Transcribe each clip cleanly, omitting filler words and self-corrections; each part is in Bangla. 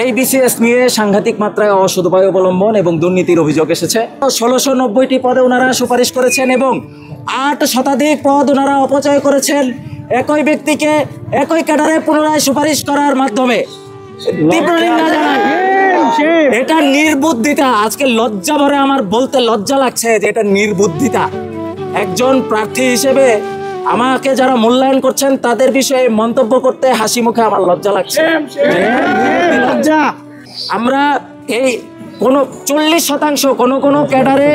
এই বিসিএস নিয়ে সাংঘাতিক মাত্রায় অসদুপায় অবলম্বন এবং দুর্নীতির অভিযোগ এসেছে। 1690টি পদে ওনারা সুপারিশ করেছেন এবং 8 শতাধিক পদ ওনারা অপচয় করেছেন একই ব্যক্তিকে একই ক্যাডারে পুনরায় সুপারিশ করার মাধ্যমে। তীব্র নিন্দা জানাই। এটা নির্বুদ্ধিতা। আজকে লজ্জা ভরে আমার বলতে লজ্জা লাগছে যে এটা নির্বুদ্ধিতা। একজন প্রার্থী হিসেবে আমাকে যারা মূল্যায়ন করছেন তাদের বিষয়ে মন্তব্য করতে হাসি মুখে আমার লজ্জা লাগছে। লজ্জা। আমরা এই কোনো 40% কোনো ক্যাডারে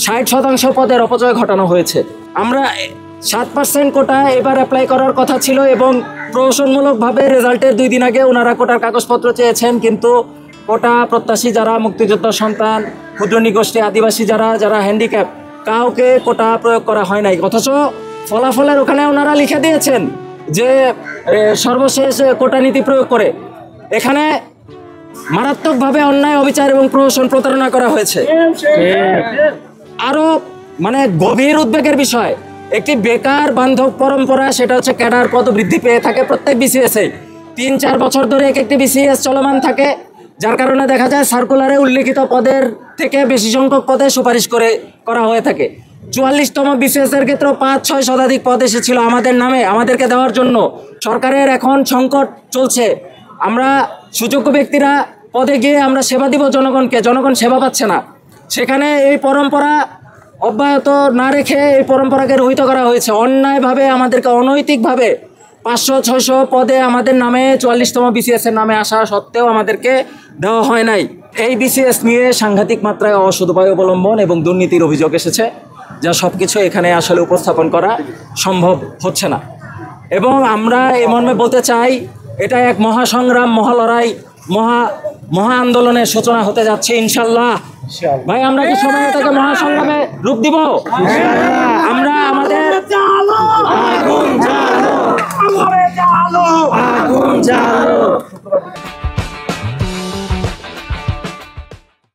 60% পদের অপচয় ঘটানো হয়েছে। আমরা 7% কোটা এবার অ্যাপ্লাই করার কথা ছিল এবং প্রহসনমূলকভাবে রেজাল্টের 2 দিন আগে ওনারা কোটার কাগজপত্র চেয়েছেন, কিন্তু কোটা প্রত্যাশী যারা মুক্তিযোদ্ধা সন্তান, ক্ষুদ্র নিগোষ্ঠী, আদিবাসী যারা হ্যান্ডিক্যাপ, কাউকে কোটা প্রয়োগ করা হয় নাই। অথচ ফলাফলের ওখানে ওনারা লিখে দিয়েছেন যে সর্বশেষ কোটা নীতি প্রয়োগ করে। এখানে মারাত্মকভাবে অন্যায়, অবিচার এবং প্রহসন, প্রতারণা করা হয়েছে। আরো গভীর উদ্বেগের বিষয়, একটি বেকার বান্ধব পরম্পরা, সেটা হচ্ছে ক্যাডার পদ বৃদ্ধি পেয়ে থাকে প্রত্যেক বিসিএসে। 3-4 বছর ধরে একটি বিসিএস চলমান থাকে, যার কারণে দেখা যায় সার্কুলারে উল্লিখিত পদের থেকে বেশি সংখ্যক পদে সুপারিশ করা হয়ে থাকে। 44তম বিসিএস এর ক্ষেত্রে 5-6 শতাধিক পদ এসেছিল আমাদের নামে, আমাদেরকে দেওয়ার জন্য। সরকারের এখন সংকট চলছে, আমরা সুযোগ্য ব্যক্তিরা পদে গিয়ে আমরা সেবা দিব জনগণকে, জনগণ সেবা পাচ্ছে না। সেখানে এই পরম্পরা অব্যাহত না রেখে এই পরম্পরাকে রহিত করা হয়েছে অন্যায়ভাবে। আমাদেরকে অনৈতিকভাবে 500-600 পদে আমাদের নামে 44তম বিসিএস এর নামে আসা সত্ত্বেও আমাদেরকে দেওয়া হয় নাই। এই বিসিএস নিয়ে সাংঘাতিক মাত্রায় অসদুপায় অবলম্বন এবং দুর্নীতির অভিযোগ এসেছে, যা সব কিছু এখানে আসলে উপস্থাপন করা সম্ভব হচ্ছে না। এবং আমরা এই মর্মে বলতে চাই, এটা এক মহাসংগ্রাম, মহালড়াই, মহা আন্দোলনের সূচনা হতে যাচ্ছে ইনশাল্লাহ। ভাই, আমরা কি সময় এটাকে মহাসংগ্রামে রূপ দিব? আমরা আমাদের আগুন জ্বালো, আগুন জ্বালো।